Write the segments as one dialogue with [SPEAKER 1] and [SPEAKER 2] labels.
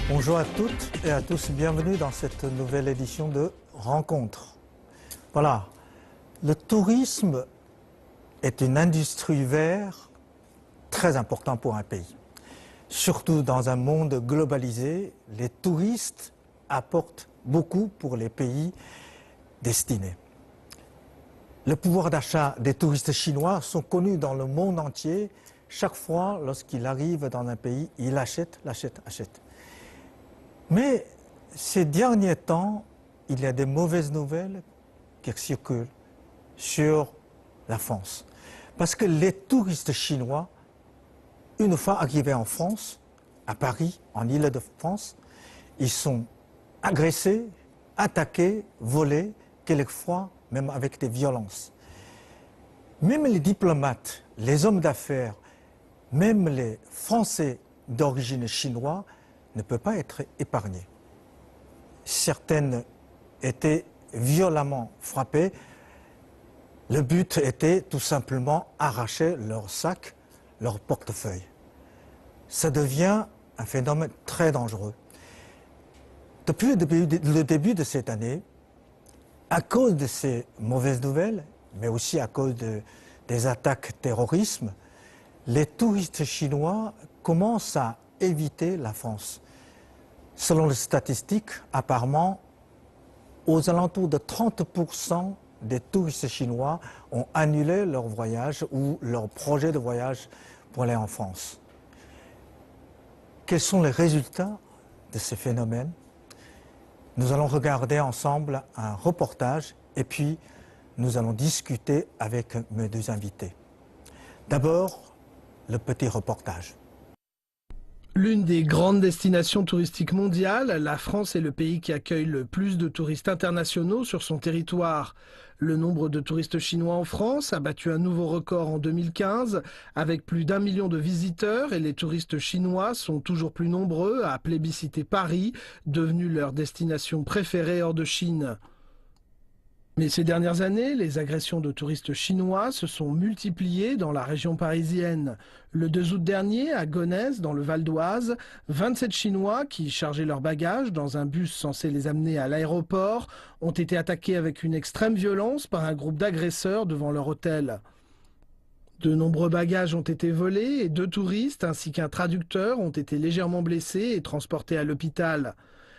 [SPEAKER 1] Bonjour à toutes et à tous, bienvenue dans cette nouvelle édition de Rencontre. Voilà, le tourisme est une industrie verte très importante pour un pays. Surtout dans un monde globalisé, les touristes apportent beaucoup pour les pays destinés. Le pouvoir d'achat des touristes chinois sont connus dans le monde entier. Chaque fois, lorsqu'il arrive dans un pays, il achète. Mais ces derniers temps, il y a des mauvaises nouvelles qui circulent sur la France. Parce que les touristes chinois, une fois arrivés en France, à Paris, en Île-de-France, ils sont agressés, attaqués, volés, quelquefois même avec des violences. Même les diplomates, les hommes d'affaires, même les Français d'origine chinoise ne peuvent pas être épargnés. Certaines étaient violemment frappées. Le but était tout simplement arracher leur sac, leur portefeuille. Ça devient un phénomène très dangereux. Depuis le début de cette année, à cause de ces mauvaises nouvelles, mais aussi à cause des attaques terroristes, les touristes chinois commencent à éviter la France. Selon les statistiques, apparemment, aux alentours de 30% des touristes chinois ont annulé leur voyage ou leur projet de voyage pour aller en France. Quels sont les résultats de ces phénomènes? Nous allons regarder ensemble un reportage et puis nous allons discuter avec mes deux invités. D'abord, le petit reportage.
[SPEAKER 2] L'une des grandes destinations touristiques mondiales, la France est le pays qui accueille le plus de touristes internationaux sur son territoire. Le nombre de touristes chinois en France a battu un nouveau record en 2015, avec plus d'1 million de visiteurs, et les touristes chinois sont toujours plus nombreux à plébisciter Paris, devenue leur destination préférée hors de Chine. Mais ces dernières années, les agressions de touristes chinois se sont multipliées dans la région parisienne. Le 2 août dernier, à Gonesse, dans le Val d'Oise, 27 Chinois qui chargeaient leurs bagages dans un bus censé les amener à l'aéroport ont été attaqués avec une extrême violence par un groupe d'agresseurs devant leur hôtel. De nombreux bagages ont été volés et 2 touristes ainsi qu'un traducteur ont été légèrement blessés et transportés à l'hôpital.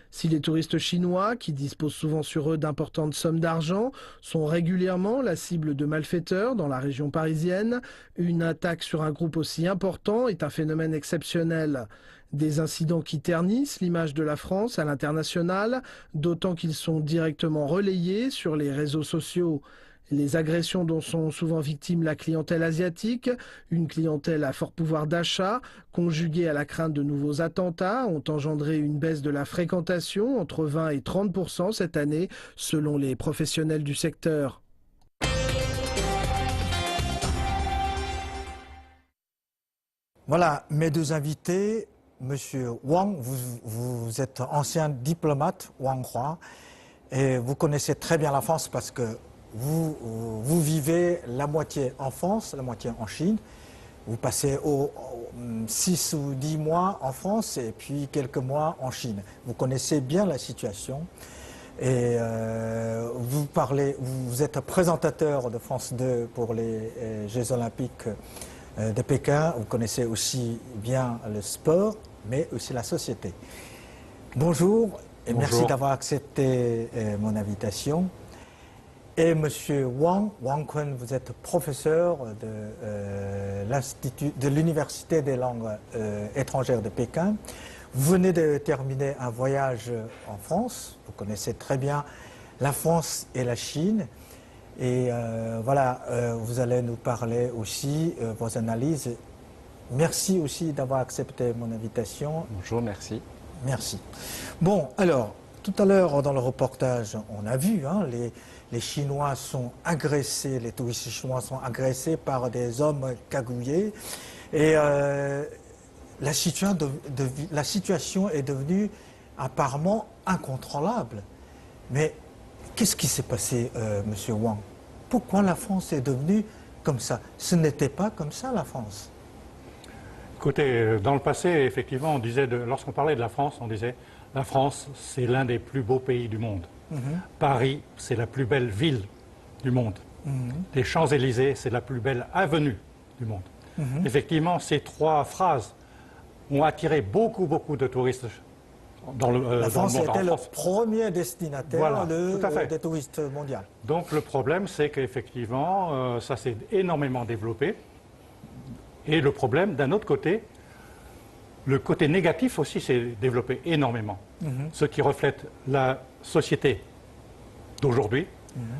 [SPEAKER 2] Si les touristes chinois, qui disposent souvent sur eux d'importantes sommes d'argent, sont régulièrement la cible de malfaiteurs dans la région parisienne, une attaque sur un groupe aussi important est un phénomène exceptionnel. Des incidents qui ternissent l'image de la France à l'international, d'autant qu'ils sont directement relayés sur les réseaux sociaux. Les agressions dont sont souvent victimes la clientèle asiatique, une clientèle à fort pouvoir d'achat, conjuguée à la crainte de nouveaux attentats, ont engendré une baisse de la fréquentation entre 20 et 30% cette année, selon les professionnels du secteur.
[SPEAKER 1] Voilà, mes deux invités, Monsieur Wang, vous êtes ancien diplomate, Wang Hua, et vous connaissez très bien la France parce que vous vivez la moitié en France, la moitié en Chine. Vous passez 6 ou 10 mois en France et puis quelques mois en Chine. Vous connaissez bien la situation. Et vous êtes présentateur de France 2 pour les Jeux Olympiques de Pékin. Vous connaissez aussi bien le sport, mais aussi la société. Bonjour et merci d'avoir accepté mon invitation. Et Monsieur Wang Kun, vous êtes professeur de l'Université des langues étrangères de Pékin. Vous venez de terminer un voyage en France. Vous connaissez très bien la France et la Chine. Et voilà, vous allez nous parler aussi vos analyses. Merci aussi d'avoir accepté mon invitation.
[SPEAKER 3] Bonjour, merci.
[SPEAKER 1] Merci. Bon, alors, tout à l'heure dans le reportage, on a vu, hein, les Chinois sont agressés, les touristes chinois sont agressés par des hommes cagoulés. Et la situation est devenue apparemment incontrôlable. Mais qu'est-ce qui s'est passé, Monsieur Wang? Pourquoi la France est devenue comme ça? Ce n'était pas comme ça, la France.
[SPEAKER 3] Écoutez, dans le passé, effectivement, on disait, lorsqu'on parlait de la France, on disait la France, c'est l'un des plus beaux pays du monde. Paris, c'est la plus belle ville du monde. Les Champs-Élysées, c'est la plus belle avenue du monde. Effectivement, ces trois phrases ont attiré beaucoup de touristes dans le monde.
[SPEAKER 1] La France était le premier destinataire
[SPEAKER 3] Voilà, tout à fait.
[SPEAKER 1] des touristes mondiaux.
[SPEAKER 3] Donc le problème, c'est qu'effectivement, ça s'est énormément développé. Et le problème, d'un autre côté, le côté négatif aussi s'est développé énormément. Ce qui reflète la société d'aujourd'hui,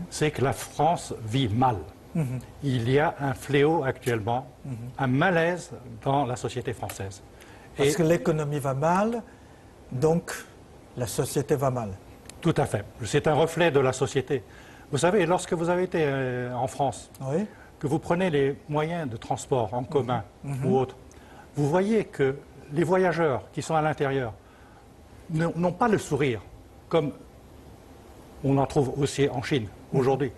[SPEAKER 3] c'est que la France vit mal. Il y a un fléau actuellement, un malaise dans la société française.
[SPEAKER 1] Parce que l'économie va mal, donc la société va mal.
[SPEAKER 3] Tout à fait. C'est un reflet de la société. Vous savez, lorsque vous avez été en France,
[SPEAKER 1] Oui.
[SPEAKER 3] que vous prenez les moyens de transport en commun ou autres, vous voyez que les voyageurs qui sont à l'intérieur n'ont pas le sourire, comme on en trouve aussi en Chine aujourd'hui.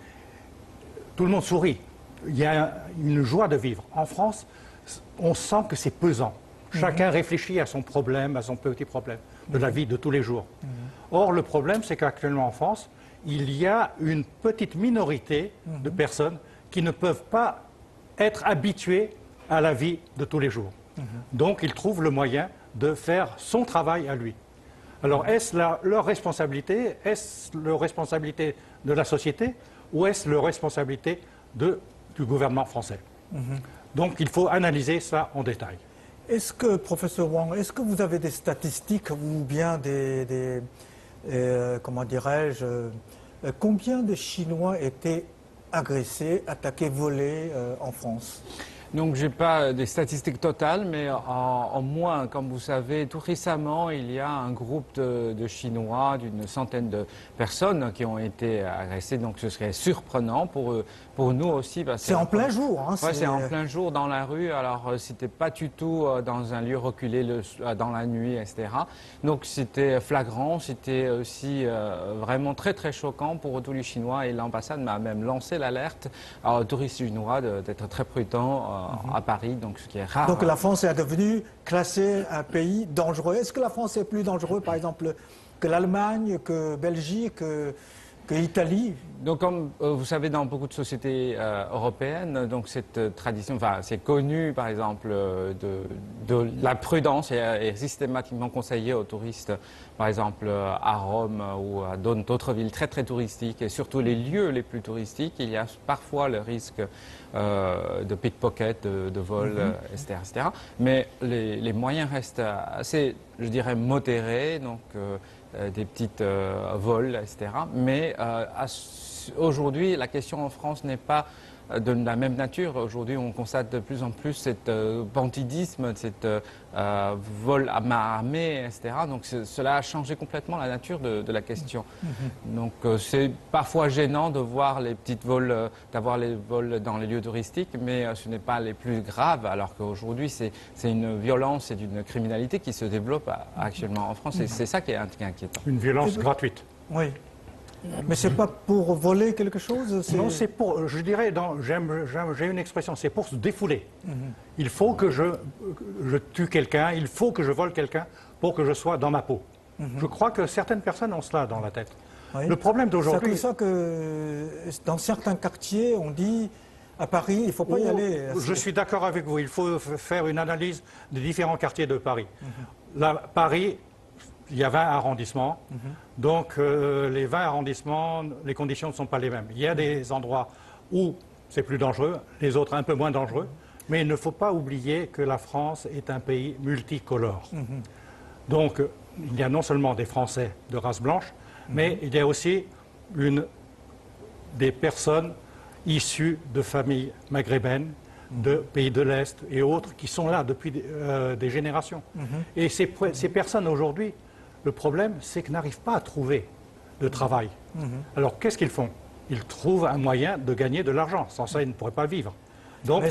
[SPEAKER 3] Tout le monde sourit. Il y a une joie de vivre. En France, on sent que c'est pesant. Chacun réfléchit à son problème, à son petit problème de la vie de tous les jours. Or, le problème, c'est qu'actuellement en France, il y a une petite minorité de personnes qui ne peuvent pas être habitués à la vie de tous les jours. Donc, ils trouvent le moyen de faire son travail à lui. Alors, est-ce leur responsabilité? Est-ce la responsabilité de la société? Ou est-ce la responsabilité du gouvernement français? Donc, il faut analyser ça en détail.
[SPEAKER 1] Est-ce que, professeur Wang, est-ce que vous avez des statistiques ou bien comment dirais-je, combien de Chinois étaient agressés, attaqués, volés en France?
[SPEAKER 4] Donc, je n'ai pas des statistiques totales, mais en moins, comme vous savez, tout récemment, il y a un groupe de Chinois d'une centaine de personnes qui ont été agressées. Donc, ce serait surprenant pour nous aussi.
[SPEAKER 1] C'est en plein jour. Hein,
[SPEAKER 4] ouais, c'est en plein jour dans la rue. Alors, c'était pas du tout dans un lieu reculé dans la nuit, etc. Donc, c'était flagrant. C'était aussi vraiment très choquant pour tous les Chinois. Et l'ambassade m'a même lancé l'alerte aux touristes chinois d'être très prudents à Paris, donc ce qui est rare.
[SPEAKER 1] Donc la France est devenue classée un pays dangereux. Est-ce que la France est plus dangereux, par exemple, que l'Allemagne, que Belgique, que Italie?
[SPEAKER 4] Donc, comme vous savez, dans beaucoup de sociétés européennes, donc cette tradition, enfin, c'est connu, par exemple, de la prudence est systématiquement conseillée aux touristes, par exemple, à Rome ou à d'autres villes très touristiques, et surtout les lieux les plus touristiques, il y a parfois le risque de pickpocket, de vol, etc. Mais les moyens restent assez, je dirais, modérés, donc des petites vols, etc. Mais aujourd'hui, la question en France n'est pas de la même nature. Aujourd'hui, on constate de plus en plus cet bandidisme, cet vol à main armée, etc. Donc cela a changé complètement la nature de la question. Donc c'est parfois gênant de voir les petites vols, d'avoir les vols dans les lieux touristiques, mais ce n'est pas les plus graves, alors qu'aujourd'hui c'est une violence et une criminalité qui se développe actuellement en France. Et c'est ça qui est inquiétant.
[SPEAKER 3] Une violence gratuite.
[SPEAKER 1] Oui. Mais c'est pas pour voler quelque chose?
[SPEAKER 3] Non, c'est pour, je dirais, j'ai une expression, c'est pour se défouler. Il faut que je tue quelqu'un, il faut que je vole quelqu'un pour que je sois dans ma peau. Je crois que certaines personnes ont cela dans la tête.
[SPEAKER 1] Oui.
[SPEAKER 3] Le problème d'aujourd'hui...
[SPEAKER 1] C'est pour ça que dans certains quartiers, on dit à Paris, il ne faut pas y aller.
[SPEAKER 3] Je suis d'accord avec vous, il faut faire une analyse des différents quartiers de Paris. Paris... Il y a 20 arrondissements, donc les 20 arrondissements, les conditions ne sont pas les mêmes. Il y a des endroits où c'est plus dangereux, les autres un peu moins dangereux, mais il ne faut pas oublier que la France est un pays multicolore. Donc il y a non seulement des Français de race blanche, mais il y a aussi des personnes issues de familles maghrébines, de pays de l'Est et autres, qui sont là depuis des générations. Et ces personnes aujourd'hui, le problème, c'est qu'ils n'arrivent pas à trouver de travail. Alors, qu'est-ce qu'ils font? Ils trouvent un moyen de gagner de l'argent. Sans ça, ils ne pourraient pas vivre. Donc,
[SPEAKER 1] mais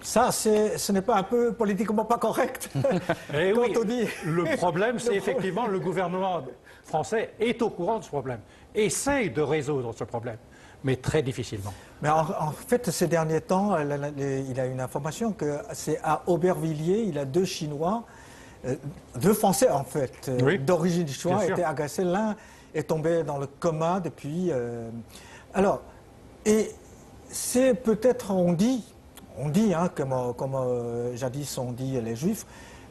[SPEAKER 1] ça, ce n'est pas un peu politiquement pas correct?
[SPEAKER 3] Et
[SPEAKER 1] quand
[SPEAKER 3] oui,
[SPEAKER 1] on dit...
[SPEAKER 3] le problème, c'est effectivement le gouvernement français est au courant de ce problème, essaye de résoudre ce problème. mais très difficilement.
[SPEAKER 1] Mais en fait, ces derniers temps, il a une information que c'est à Aubervilliers, il a 2 Chinois, 2 Français en fait,
[SPEAKER 3] Oui,
[SPEAKER 1] d'origine chinoise,
[SPEAKER 3] bien sûr.
[SPEAKER 1] étaient agressés. L'un est tombé dans le coma depuis. Alors, et c'est peut-être, on dit hein, comme jadis on dit les Juifs,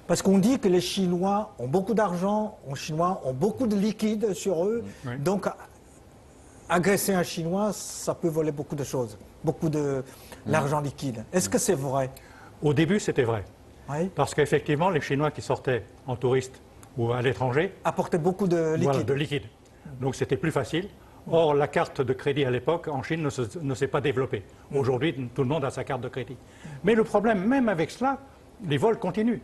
[SPEAKER 1] parce qu'on dit que les Chinois ont beaucoup d'argent, les Chinois ont beaucoup de liquide sur eux,
[SPEAKER 3] Oui.
[SPEAKER 1] donc agresser un Chinois, ça peut voler beaucoup de choses, beaucoup de l'argent liquide. Est-ce que c'est vrai?
[SPEAKER 3] Au début, c'était vrai.
[SPEAKER 1] Oui.
[SPEAKER 3] Parce qu'effectivement, les Chinois qui sortaient en touriste ou à l'étranger,
[SPEAKER 1] Apporter beaucoup de liquide.
[SPEAKER 3] voilà, de liquide. Donc c'était plus facile. Or, la carte de crédit à l'époque, en Chine, ne s'est pas développée. Aujourd'hui, tout le monde a sa carte de crédit. Mais le problème, même avec cela, les vols continuent.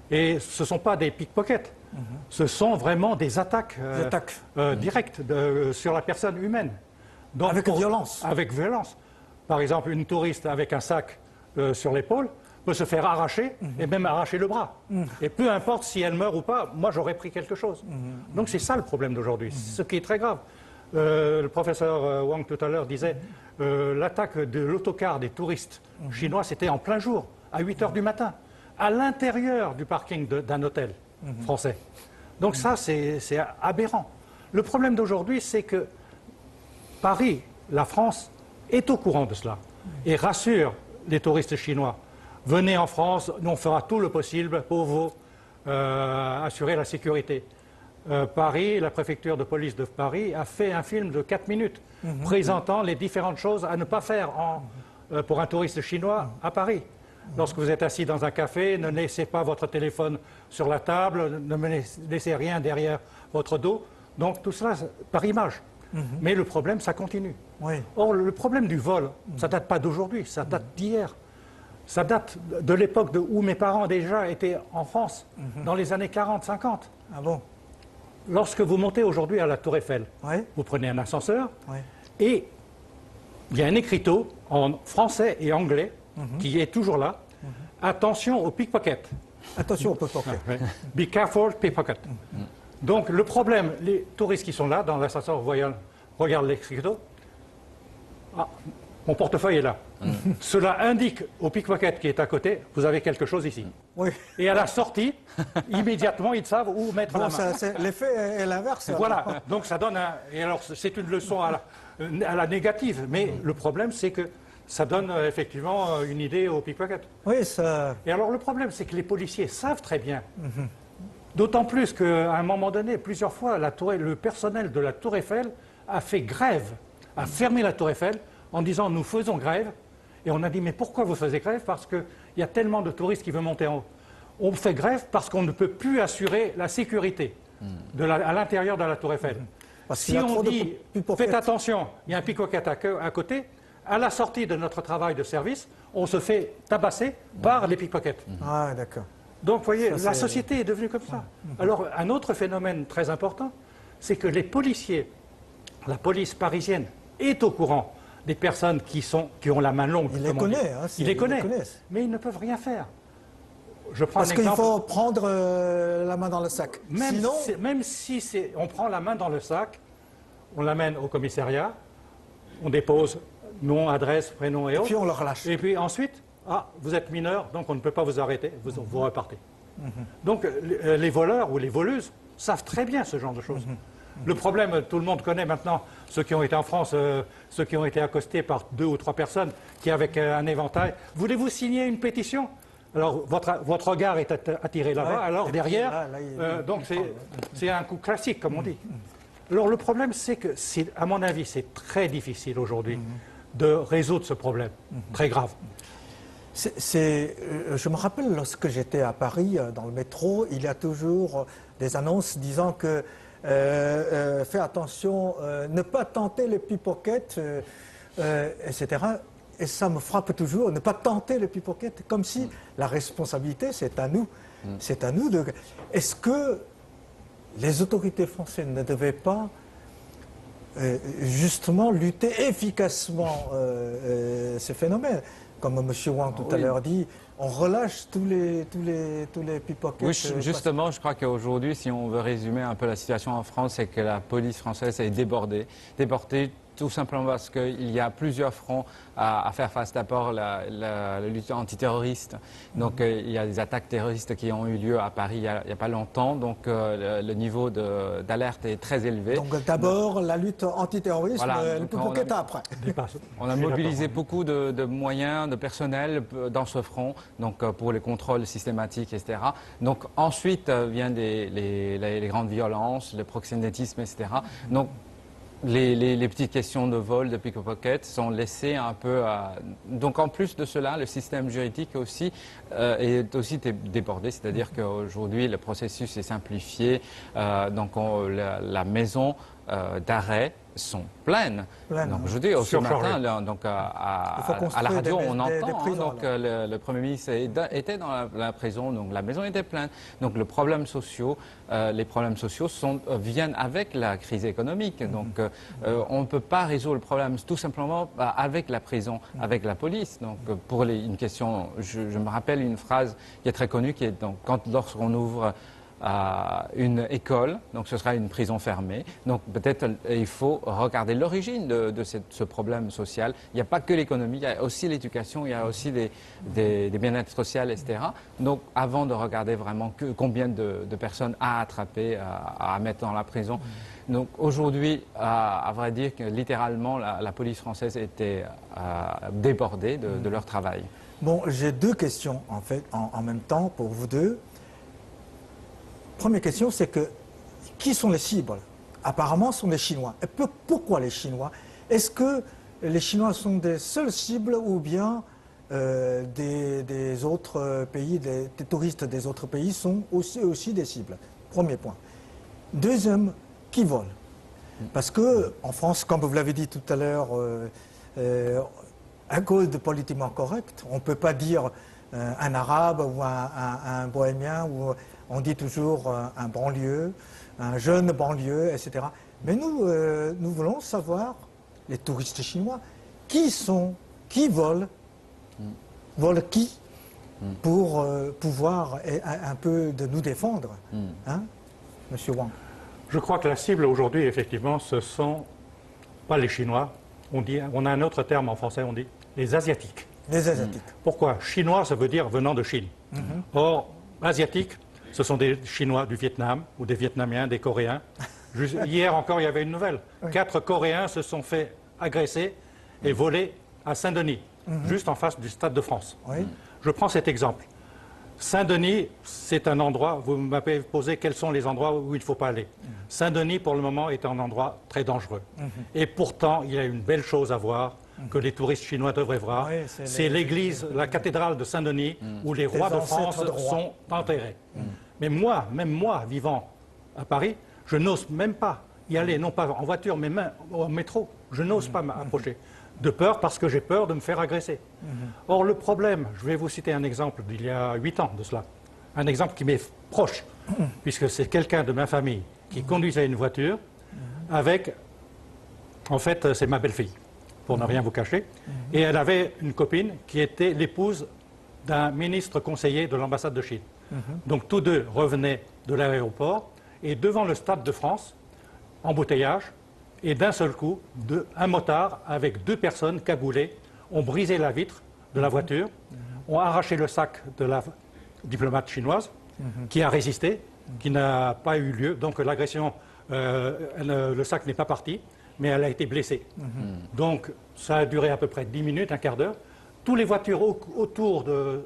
[SPEAKER 3] Et ce ne sont pas des pickpockets. Ce sont vraiment des attaques, directes sur la personne humaine. Donc,
[SPEAKER 1] Avec violence.
[SPEAKER 3] Avec violence. Par exemple, une touriste avec un sac sur l'épaule peut se faire arracher et même arracher le bras. Et peu importe si elle meurt ou pas, moi j'aurais pris quelque chose. Donc c'est ça le problème d'aujourd'hui, ce qui est très grave. Le professeur Wang tout à l'heure disait l'attaque de l'autocar des touristes chinois, c'était en plein jour, à 8 h du matin, à l'intérieur du parking d'un hôtel français. Donc ça, c'est aberrant. Le problème d'aujourd'hui, c'est que Paris, la France, est au courant de cela et rassure les touristes chinois. Venez en France, nous on fera tout le possible pour vous assurer la sécurité. Paris, la préfecture de police de Paris a fait un film de 4 minutes présentant les différentes choses à ne pas faire pour un touriste chinois à Paris. Lorsque vous êtes assis dans un café, ne laissez pas votre téléphone sur la table, ne laissez rien derrière votre dos. Donc tout cela par image. Mais le problème, ça continue.
[SPEAKER 1] Oui.
[SPEAKER 3] Or, le problème du vol, ça ne date pas d'aujourd'hui, ça date d'hier. Ça date de l'époque où mes parents déjà étaient en France, dans les années 40-50.
[SPEAKER 1] Ah bon?
[SPEAKER 3] Lorsque vous montez aujourd'hui à la Tour Eiffel,
[SPEAKER 1] Oui.
[SPEAKER 3] vous prenez un ascenseur
[SPEAKER 1] Oui.
[SPEAKER 3] et il y a un écriteau en français et anglais qui est toujours là. Attention aux pickpockets.
[SPEAKER 1] Attention, on peut pas faire.
[SPEAKER 3] Be careful, pickpocket. Donc le problème, les touristes qui sont là dans l'ascenseur regardent l'écriteau. Ah, mon portefeuille est là. Cela indique au pickpocket qui est à côté, vous avez quelque chose ici.
[SPEAKER 1] Oui.
[SPEAKER 3] Et à la sortie, immédiatement, ils savent où mettre
[SPEAKER 1] Bon,
[SPEAKER 3] la main.
[SPEAKER 1] l'effet est l'inverse.
[SPEAKER 3] Voilà, donc ça donne un... Et alors, c'est une leçon à la négative, mais le problème, c'est que ça donne effectivement une idée aux pickpockets.
[SPEAKER 1] Oui, ça.
[SPEAKER 3] Et alors, le problème, c'est que les policiers savent très bien. D'autant plus qu'à un moment donné, plusieurs fois, le personnel de la Tour Eiffel a fait grève, a fermé la Tour Eiffel en disant « nous faisons grève ». Et on a dit « mais pourquoi vous faisiez grève ?» Parce qu'il y a tellement de touristes qui veulent monter en haut. On fait grève parce qu'on ne peut plus assurer la sécurité à l'intérieur de la Tour Eiffel.
[SPEAKER 1] Parce qu'il
[SPEAKER 3] Si
[SPEAKER 1] y a trop
[SPEAKER 3] on
[SPEAKER 1] de
[SPEAKER 3] dit
[SPEAKER 1] pickpockets.
[SPEAKER 3] faites attention, il y a un pickpocket à côté, à la sortie de notre travail de service, on se fait tabasser par les pickpockets.
[SPEAKER 1] Ah, d'accord.
[SPEAKER 3] Donc, vous voyez,
[SPEAKER 1] Ça,
[SPEAKER 3] la
[SPEAKER 1] c'est-
[SPEAKER 3] société est devenue comme ça. Alors, un autre phénomène très important, c'est que les policiers, la police parisienne, est au courant des personnes qui ont la main longue.
[SPEAKER 1] Il les
[SPEAKER 3] comme on dit.
[SPEAKER 1] connaît, hein,
[SPEAKER 3] Ils les connaissent.
[SPEAKER 1] connaissent.
[SPEAKER 3] Mais ils ne peuvent rien faire. Je prends
[SPEAKER 1] Parce
[SPEAKER 3] un
[SPEAKER 1] qu'il
[SPEAKER 3] exemple.
[SPEAKER 1] faut prendre la main dans le sac. Sinon,
[SPEAKER 3] Même si on prend la main dans le sac, on l'amène au commissariat, on dépose nom, adresse, prénom et autres.
[SPEAKER 1] puis on le relâche.
[SPEAKER 3] Et puis ensuite, vous êtes mineur, donc on ne peut pas vous arrêter, vous repartez. Donc les voleurs ou les voleuses savent très bien ce genre de choses. Le problème, tout le monde connaît maintenant, ceux qui ont été en France, ceux qui ont été accostés par 2 ou 3 personnes qui, avec un éventail, voulez-vous signer une pétition? Alors, votre regard est attiré là-bas,
[SPEAKER 1] Ouais.
[SPEAKER 3] alors
[SPEAKER 1] Et
[SPEAKER 3] derrière,
[SPEAKER 1] puis, là,
[SPEAKER 3] donc c'est un coup classique, comme on dit. Alors, le problème, c'est que, à mon avis, c'est très difficile aujourd'hui de résoudre ce problème, très grave.
[SPEAKER 1] Je me rappelle lorsque j'étais à Paris, dans le métro, il y a toujours des annonces disant que fais attention, ne pas tenter les pickpockets, etc. Et ça me frappe toujours, ne pas tenter les pickpockets, comme si la responsabilité, c'est à nous. C'est à nous de... Est-ce que les autorités françaises ne devaient pas justement lutter efficacement ces phénomènes? Comme M. Wang tout à l'heure dit, on relâche tous les pickpockets.
[SPEAKER 4] Oui, justement, je crois qu'aujourd'hui, si on veut résumer un peu la situation en France, c'est que la police française est débordée tout simplement parce qu'il y a plusieurs fronts à faire face. D'abord, la lutte antiterroriste. Donc, il y a des attaques terroristes qui ont eu lieu à Paris il n'y a pas longtemps. Donc, le niveau d'alerte est très élevé.
[SPEAKER 1] Donc d'abord, la lutte antiterrorisme,
[SPEAKER 4] Voilà,
[SPEAKER 1] le plus après.
[SPEAKER 3] On
[SPEAKER 4] a mobilisé beaucoup de moyens, de personnel dans ce front, donc pour les contrôles systématiques, etc. Donc ensuite viennent les grandes violences, le proxénétisme, etc. Donc les petites questions de vol, de pickpocket sont laissées un peu à... Donc en plus de cela, le système juridique aussi est aussi débordé, c'est-à-dire qu'aujourd'hui le processus est simplifié, donc la maison d'arrêt sont pleines. Donc je dis ce matin, donc à la radio, on entend prisons, le Premier ministre était dans la prison, donc la maison était pleine. Donc les problèmes sociaux viennent avec la crise économique. Donc on ne peut pas résoudre le problème tout simplement avec la prison, avec la police. Donc pour une question, je me rappelle une phrase qui est très connue, qui est donc lorsqu'on ouvre une école, donc ce sera une prison fermée. Donc peut-être il faut regarder l'origine de ce problème social. Il n'y a pas que l'économie, il y a aussi l'éducation, il y a aussi des bien-être social, etc. Donc avant de regarder vraiment combien de personnes à attraper, à mettre dans la prison. Donc aujourd'hui, à vrai dire que littéralement la police française était débordée de leur travail.
[SPEAKER 1] Bon, j'ai deux questions en fait en même temps pour vous deux. Première question, c'est que qui sont les cibles? Apparemment, ce sont les Chinois. Et pourquoi les Chinois? Est-ce que les Chinois sont des seules cibles ou bien des autres pays, des touristes des autres pays sont aussi des cibles? Premier point. Deuxième, qui vole? Parce qu'en France, comme vous l'avez dit tout à l'heure, à cause de politiquement correct, on ne peut pas dire un arabe ou un bohémien, ou on dit toujours un banlieue, un jeune banlieue, etc. Mais nous voulons savoir, les touristes chinois, qui volent qui pour pouvoir un peu de nous défendre, hein, Monsieur Wang?
[SPEAKER 3] Je crois que la cible aujourd'hui, effectivement, ce sont pas les Chinois. On a un autre terme en français, on dit les Asiatiques.
[SPEAKER 1] Les Asiatiques.
[SPEAKER 3] Pourquoi? Chinois, ça veut dire venant de Chine. Or, Asiatiques, ce sont des Chinois du Vietnam ou des Vietnamiens, des Coréens. Hier encore, il y avait une nouvelle. 4 Coréens se sont fait agresser et voler à Saint-Denis, juste en face du Stade de France.
[SPEAKER 1] Oui.
[SPEAKER 3] Je prends cet exemple. Saint-Denis, c'est un endroit, vous m'avez posé quels sont les endroits où il ne faut pas aller. Saint-Denis, pour le moment, est un endroit très dangereux. Et pourtant, il y a une belle chose à voir que les touristes chinois devraient voir. Oui, c'est l'église, la cathédrale de Saint-Denis, où les rois de France sont enterrés. Mais moi, même moi, vivant à Paris, je n'ose même pas y aller, non pas en voiture, mais même au métro. Je n'ose pas m'approcher. De peur, parce que j'ai peur de me faire agresser. Or, le problème, je vais vous citer un exemple d'il y a 8 ans de cela. Un exemple qui m'est proche, puisque c'est quelqu'un de ma famille qui conduisait une voiture avec, en fait, c'est ma belle-fille, pour ne rien vous cacher, et elle avait une copine qui était l'épouse d'un ministre conseiller de l'ambassade de Chine. Donc tous deux revenaient de l'aéroport, et devant le Stade de France, embouteillage, et d'un seul coup, un motard avec 2 personnes cagoulées ont brisé la vitre de la voiture, ont arraché le sac de la diplomate chinoise, qui a résisté, qui n'a pas eu lieu. Donc l'agression, le sac n'est pas parti, mais elle a été blessée. Donc ça a duré à peu près 10 minutes, un quart d'heure. Toutes les voitures autour de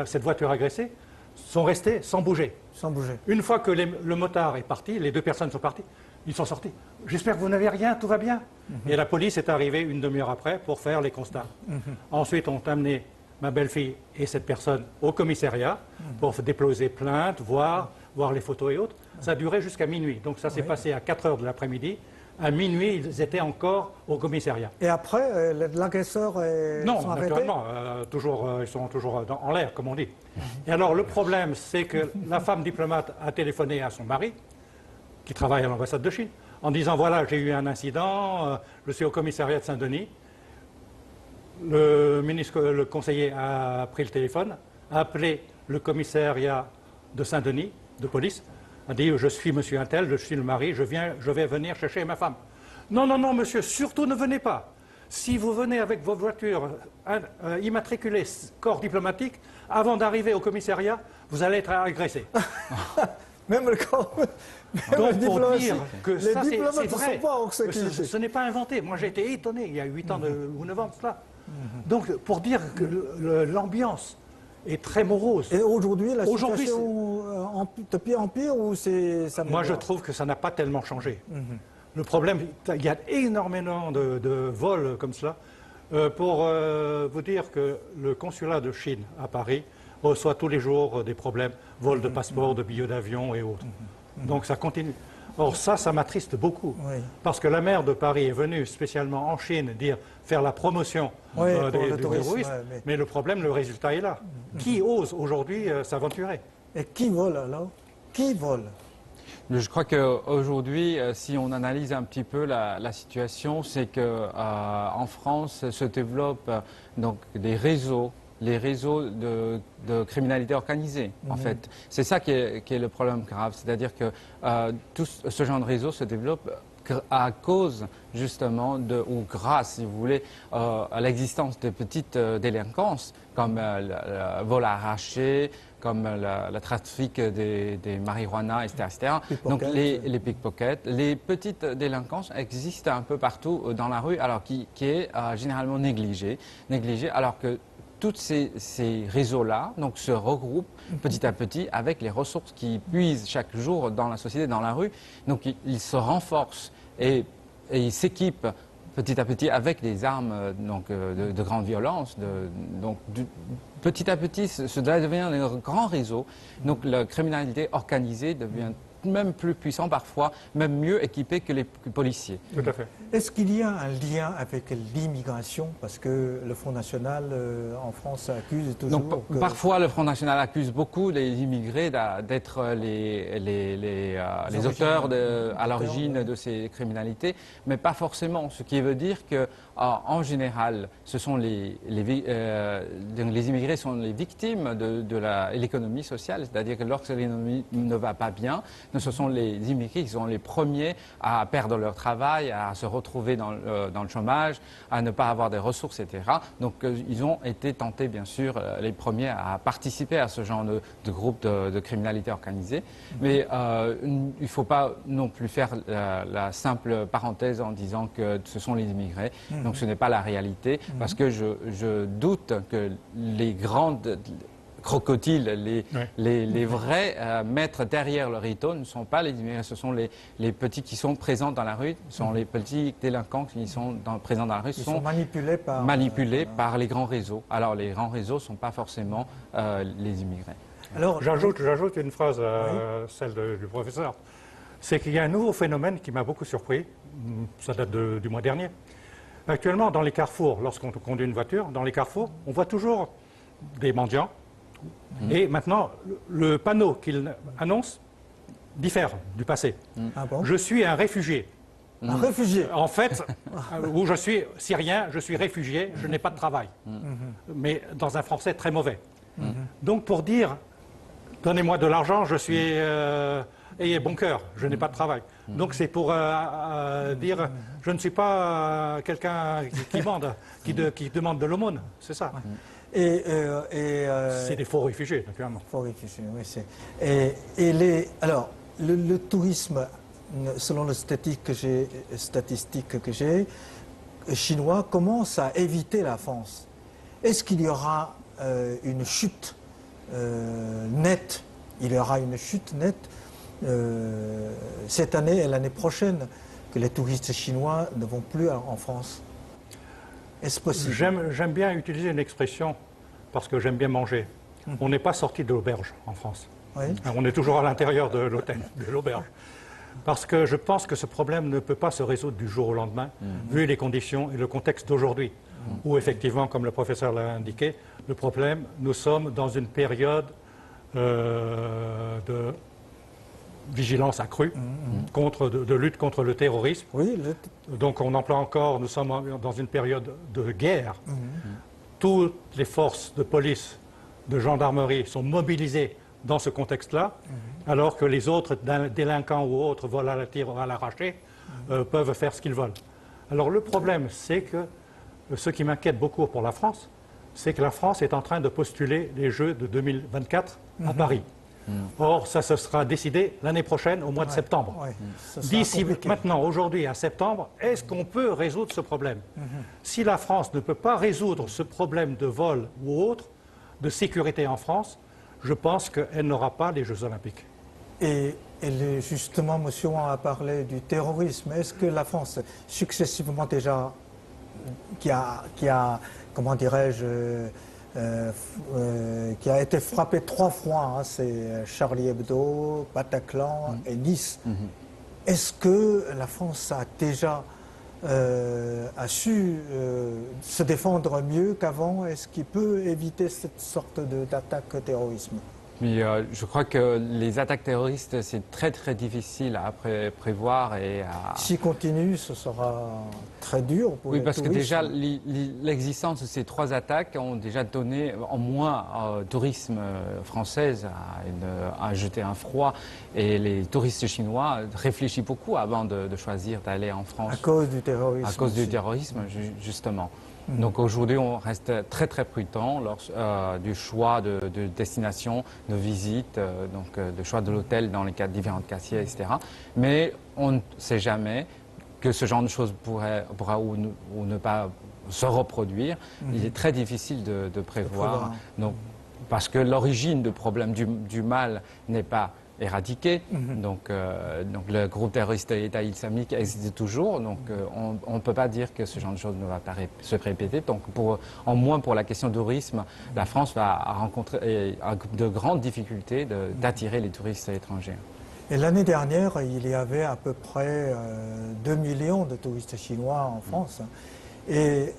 [SPEAKER 3] cette voiture agressée sont restées sans bouger.
[SPEAKER 1] Sans bouger. Une
[SPEAKER 3] fois que le motard est parti, les 2 personnes sont parties, ils sont sortis. J'espère que vous n'avez rien, tout va bien. Et la police est arrivée une demi-heure après pour faire les constats. Ensuite, on a amené ma belle-fille et cette personne au commissariat pour déposer plainte, voir les photos et autres. Ça a duré jusqu'à minuit. Donc ça s'est passé à 4 heures de l'après-midi. À minuit, ils étaient encore au commissariat.
[SPEAKER 1] Et après, l'agresseur est
[SPEAKER 3] Non, naturellement, ils sont toujours en l'air, comme on dit. Et alors, le problème, c'est que la femme diplomate a téléphoné à son mari, qui travaille à l'ambassade de Chine, en disant, voilà, j'ai eu un incident, je suis au commissariat de Saint-Denis. Le conseiller a pris le téléphone, a appelé le commissariat de Saint-Denis, de police, a dit, je suis monsieur Untel, je suis le mari, je vais venir chercher ma femme. Non, non, non, monsieur, surtout ne venez pas. Si vous venez avec vos voitures immatriculées corps diplomatique, avant d'arriver au commissariat, vous allez être agressé.
[SPEAKER 1] Même le corps.
[SPEAKER 3] Donc, pour dire que
[SPEAKER 1] les
[SPEAKER 3] ça, c'est
[SPEAKER 1] diplomates ne
[SPEAKER 3] vrai,
[SPEAKER 1] sont pas hors sécurité.
[SPEAKER 3] ce n'est pas inventé. Moi, j'ai été étonné il y a 8 ans ou 9 ans de cela. Donc, pour dire que l'ambiance est très morose.
[SPEAKER 1] Et aujourd'hui, la
[SPEAKER 3] Aujourd'hui,
[SPEAKER 1] situation de pire en pire ou c'est ça
[SPEAKER 3] Moi, je trouve que ça n'a pas tellement changé. Le problème, il y a énormément de vols comme cela. Pour vous dire que le consulat de Chine à Paris reçoit tous les jours des problèmes, vols de passeports, de billets d'avion et autres. Donc ça continue. Or ça m'attriste beaucoup.
[SPEAKER 1] Oui.
[SPEAKER 3] Parce que la maire de Paris est venue spécialement en Chine faire la promotion
[SPEAKER 1] Oui, pour le
[SPEAKER 3] du
[SPEAKER 1] tourisme,
[SPEAKER 3] tourisme.
[SPEAKER 1] ouais,
[SPEAKER 3] Mais le problème, le résultat est là. Qui ose aujourd'hui s'aventurer?
[SPEAKER 1] Et qui vole alors? Qui vole?
[SPEAKER 4] Je crois qu'aujourd'hui, si on analyse un petit peu la situation, c'est qu'en France se développent donc des réseaux, les réseaux de criminalité organisée, en fait. C'est ça qui est le problème grave. C'est-à-dire que tout ce genre de réseau se développe à cause justement ou grâce, si vous voulez, à l'existence de petites délinquances comme le vol arraché, comme le trafic des marijuana, etc. Donc les pickpockets, les petites délinquances existent un peu partout dans la rue, alors qui est généralement négligée, alors que tous ces réseaux-là donc, se regroupent petit à petit avec les ressources qui puisent chaque jour dans la société, dans la rue. Donc ils se renforcent et ils s'équipent petit à petit avec des armes de grande violence. Petit à petit, cela devient un grand réseau. Donc la criminalité organisée devient même plus puissant parfois, même mieux équipé que les policiers.
[SPEAKER 3] Tout à fait.
[SPEAKER 1] Est-ce qu'il y a un lien avec l'immigration? Parce que le Front National en France accuse toujours
[SPEAKER 4] Donc, parfois, le Front National accuse beaucoup les immigrés d'être les auteurs à l'origine de ces criminalités, mais pas forcément. Ce qui veut dire que, en général, ce sont les immigrés sont les victimes de l'économie sociale, c'est-à-dire que lorsque l'économie ne va pas bien, ce sont les immigrés qui sont les premiers à perdre leur travail, à se retrouver dans le chômage, à ne pas avoir des ressources, etc. Donc ils ont été tentés, bien sûr, les premiers à participer à ce genre de groupe de criminalité organisée. Mais il ne faut pas non plus faire la simple parenthèse en disant que ce sont les immigrés. Donc ce n'est pas la réalité, parce que je doute que les grandes crocodiles, les vrais maîtres derrière le rideau ne sont pas les immigrés, ce sont les petits qui sont présents dans la rue, ce sont les petits délinquants qui sont présents dans la rue,
[SPEAKER 1] sont manipulés
[SPEAKER 4] par les grands réseaux. Alors les grands réseaux ne sont pas forcément les immigrés.
[SPEAKER 3] Alors, j'ajoute une phrase à celle du professeur. C'est qu'il y a un nouveau phénomène qui m'a beaucoup surpris, ça date du mois dernier. Actuellement, dans les carrefours, lorsqu'on conduit une voiture, dans les carrefours, on voit toujours des mendiants. Et maintenant, le panneau qu'il annonce diffère du passé.
[SPEAKER 1] Ah bon?
[SPEAKER 3] Je suis un réfugié.
[SPEAKER 1] Un réfugié?
[SPEAKER 3] En fait, où je suis syrien, je suis réfugié, je n'ai pas de travail. Mais dans un français très mauvais. Donc pour dire, donnez-moi de l'argent, je suis... ayez bon cœur, je n'ai pas de travail. Donc c'est pour dire, je ne suis pas quelqu'un qui bande, qui demande de l'aumône, c'est ça. C'est des faux réfugiés, naturellement.
[SPEAKER 1] Faux réfugiés, oui. Alors, le tourisme, selon les statistiques que j'ai, chinois, commence à éviter la France. Est-ce qu'il y aura une chute nette? Il y aura une chute nette cette année et l'année prochaine, que les touristes chinois ne vont plus en France? Est-ce possible?
[SPEAKER 3] J'aime bien utiliser une expression parce que j'aime bien manger. On n'est pas sorti de l'auberge en France.
[SPEAKER 1] Oui.
[SPEAKER 3] On est toujours à l'intérieur de l'hôtel, de l'auberge. Parce que je pense que ce problème ne peut pas se résoudre du jour au lendemain, vu les conditions et le contexte d'aujourd'hui, où effectivement, comme le professeur l'a indiqué, le problème, nous sommes dans une période de vigilance accrue, de lutte contre le terrorisme.
[SPEAKER 1] Oui,
[SPEAKER 3] Donc on emploie encore, nous sommes dans une période de guerre. Toutes les forces de police, de gendarmerie sont mobilisées dans ce contexte-là, alors que les autres délinquants ou autres volent à la tire ou à l'arraché peuvent faire ce qu'ils veulent. Alors le problème, c'est que ce qui m'inquiète beaucoup pour la France, c'est que la France est en train de postuler les Jeux de 2024 à Paris. Or, ça se sera décidé l'année prochaine, au mois de septembre. D'ici maintenant, aujourd'hui, à septembre, est-ce qu'on peut résoudre ce problème? Si la France ne peut pas résoudre ce problème de vol ou autre, de sécurité en France, je pense qu'elle n'aura pas les Jeux Olympiques.
[SPEAKER 1] Et justement, monsieur Wang a parlé du terrorisme. Est-ce que la France, successivement déjà, qui a comment dirais-je, qui a été frappé 3 fois, hein, c'est Charlie Hebdo, Bataclan et Nice. Est-ce que la France a déjà su se défendre mieux qu'avant? Est-ce qu'il peut éviter cette sorte d'attaque terrorisme?
[SPEAKER 4] Mais je crois que les attaques terroristes, c'est très très difficile à prévoir et à...
[SPEAKER 1] S'il continue, ce sera très dur pour les touristes.
[SPEAKER 4] Oui, parce que déjà, l'existence de ces 3 attaques ont déjà donné en moins au tourisme français à jeter un froid. Et les touristes chinois réfléchissent beaucoup avant de choisir d'aller en France.
[SPEAKER 1] À cause du terrorisme.
[SPEAKER 4] À cause du terrorisme, justement. Donc aujourd'hui, on reste très très prudent du choix de destination, de visite, de choix de l'hôtel dans les différents quartiers, etc. Mais on ne sait jamais que ce genre de choses pourra ou ne pas se reproduire. Il est très difficile de prévoir. Donc, parce que l'origine du problème du mal n'est pas éradiqué. Donc le groupe terroriste de l'État islamique existe toujours. Donc on ne peut pas dire que ce genre de choses ne va pas se répéter. Donc en moins pour la question du tourisme, la France va rencontrer de grandes difficultés d'attirer les touristes étrangers.
[SPEAKER 1] Et l'année dernière, il y avait à peu près 2 millions de touristes chinois en France. Et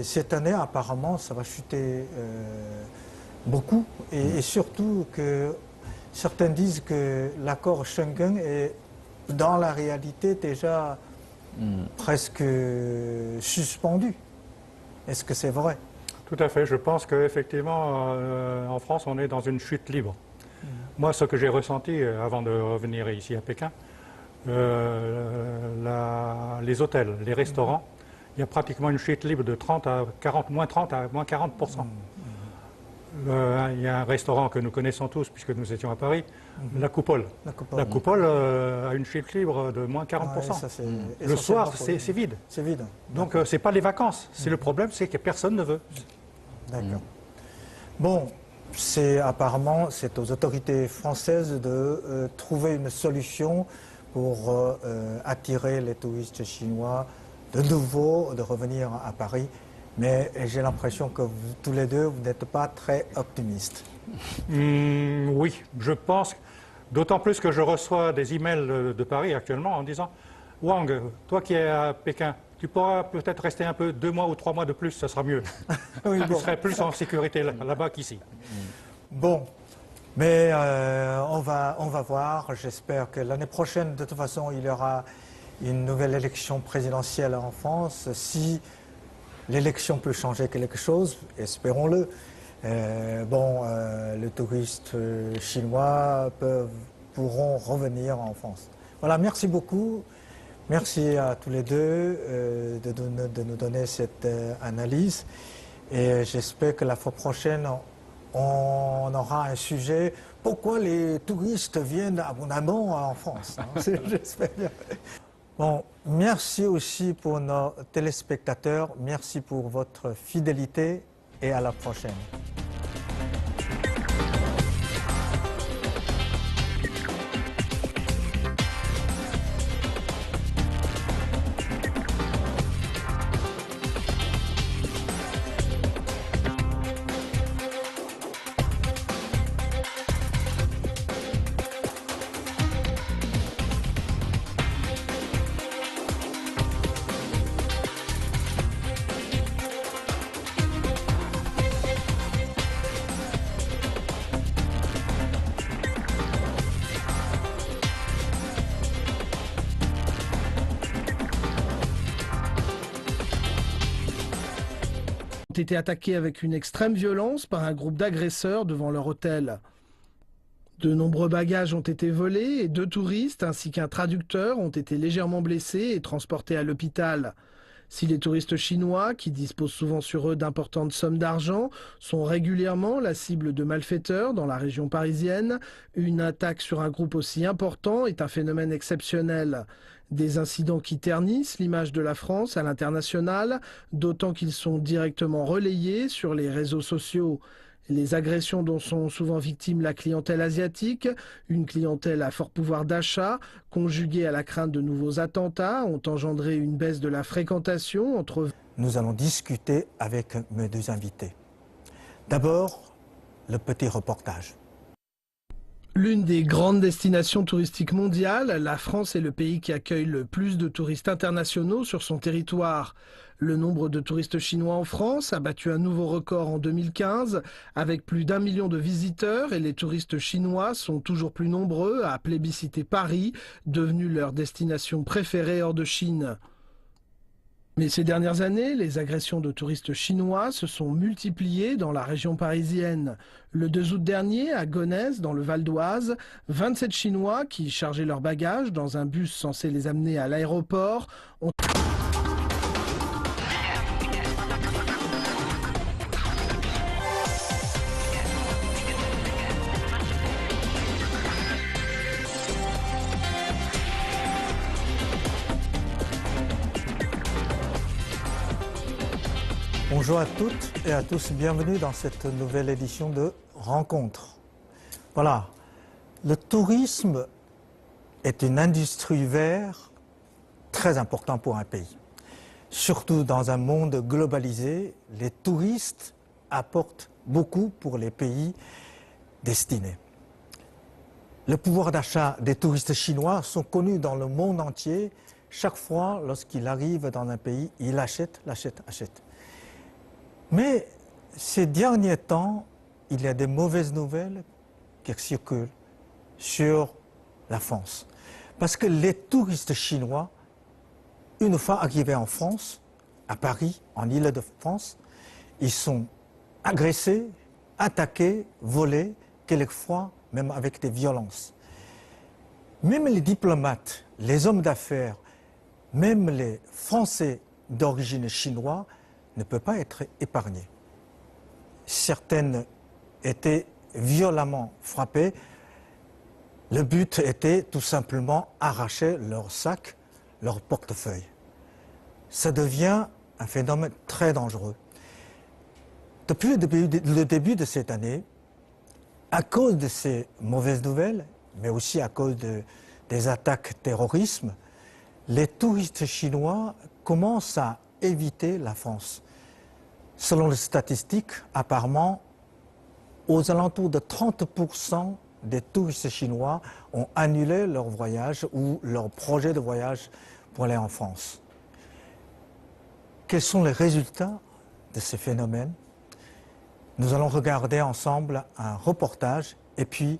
[SPEAKER 1] cette année, apparemment, ça va chuter beaucoup. Et surtout que certains disent que l'accord Schengen est dans la réalité déjà presque suspendu. Est-ce que c'est vrai?
[SPEAKER 3] Tout à fait. Je pense qu'effectivement, en France, on est dans une chute libre. Moi, ce que j'ai ressenti avant de revenir ici à Pékin, les hôtels, les restaurants, il y a pratiquement une chute libre de 30 à 40, moins 30 à moins 40%. Il y a un restaurant que nous connaissons tous, puisque nous étions à Paris, La Coupole. La Coupole a une chute libre de moins 40%. Le soir, c'est vide.
[SPEAKER 1] C'est vide.
[SPEAKER 3] Donc, ce n'est pas les vacances. C'est le problème, c'est que personne ne veut.
[SPEAKER 1] D'accord. Bon, apparemment, c'est aux autorités françaises de trouver une solution pour attirer les touristes chinois de nouveau, de revenir à Paris. Mais j'ai l'impression que vous, tous les deux, vous n'êtes pas très optimistes.
[SPEAKER 3] Oui, je pense, d'autant plus que je reçois des emails de Paris actuellement en disant « Wang, toi qui es à Pékin, tu pourras peut-être rester un peu 2 mois ou 3 mois de plus, ça sera mieux.
[SPEAKER 1] Oui,
[SPEAKER 3] tu serais plus en sécurité là-bas qu'ici. »
[SPEAKER 1] Bon, mais on va voir. J'espère que l'année prochaine, de toute façon, il y aura une nouvelle élection présidentielle en France. Si l'élection peut changer quelque chose, espérons-le. Les touristes chinois pourront revenir en France. Voilà, merci beaucoup. Merci à tous les deux de nous donner cette analyse. Et j'espère que la fois prochaine, on aura un sujet. Pourquoi les touristes viennent abondamment en France, hein? J'espère bien. Bon, merci aussi pour nos téléspectateurs, merci pour votre fidélité et à la prochaine.
[SPEAKER 2] Ont été attaqués avec une extrême violence par un groupe d'agresseurs devant leur hôtel. De nombreux bagages ont été volés et 2 touristes ainsi qu'un traducteur ont été légèrement blessés et transportés à l'hôpital. Si les touristes chinois, qui disposent souvent sur eux d'importantes sommes d'argent, sont régulièrement la cible de malfaiteurs dans la région parisienne, une attaque sur un groupe aussi important est un phénomène exceptionnel. Des incidents qui ternissent l'image de la France à l'international, d'autant qu'ils sont directement relayés sur les réseaux sociaux. Les agressions dont sont souvent victimes la clientèle asiatique, une clientèle à fort pouvoir d'achat, conjuguée à la crainte de nouveaux attentats, ont engendré une baisse de la fréquentation entre...
[SPEAKER 1] Nous allons discuter avec mes 2 invités. D'abord, le petit reportage.
[SPEAKER 2] L'une des grandes destinations touristiques mondiales, la France est le pays qui accueille le plus de touristes internationaux sur son territoire. Le nombre de touristes chinois en France a battu un nouveau record en 2015, avec plus d'1 million de visiteurs, et les touristes chinois sont toujours plus nombreux à plébisciter Paris, devenue leur destination préférée hors de Chine. Mais ces dernières années, les agressions de touristes chinois se sont multipliées dans la région parisienne. Le 2 août dernier, à Gonesse, dans le Val d'Oise, 27 Chinois qui chargeaient leurs bagages dans un bus censé les amener à l'aéroport ont...
[SPEAKER 1] Bonjour à toutes et à tous, bienvenue dans cette nouvelle édition de Rencontres. Voilà, le tourisme est une industrie verte très importante pour un pays. Surtout dans un monde globalisé, les touristes apportent beaucoup pour les pays destinés. Le pouvoir d'achat des touristes chinois sont connus dans le monde entier. Chaque fois, lorsqu'il arrive dans un pays, il achète. Mais ces derniers temps, il y a des mauvaises nouvelles qui circulent sur la France. Parce que les touristes chinois, une fois arrivés en France, à Paris, en Île-de-France, ils sont agressés, attaqués, volés, quelquefois même avec des violences. Même les diplomates, les hommes d'affaires, même les Français d'origine chinoise ne peuvent pas être épargnés. Certaines étaient violemment frappées. Le but était tout simplement arracher leur sac, leur portefeuille. Ça devient un phénomène très dangereux. Depuis le début de cette année, à cause de ces mauvaises nouvelles, mais aussi à cause des attaques terrorisme, les touristes chinois commencent à éviter la France. Selon les statistiques, apparemment, aux alentours de 30% des touristes chinois ont annulé leur voyage ou leur projet de voyage pour aller en France. Quels sont les résultats de ces phénomènes? Nous allons regarder ensemble un reportage et puis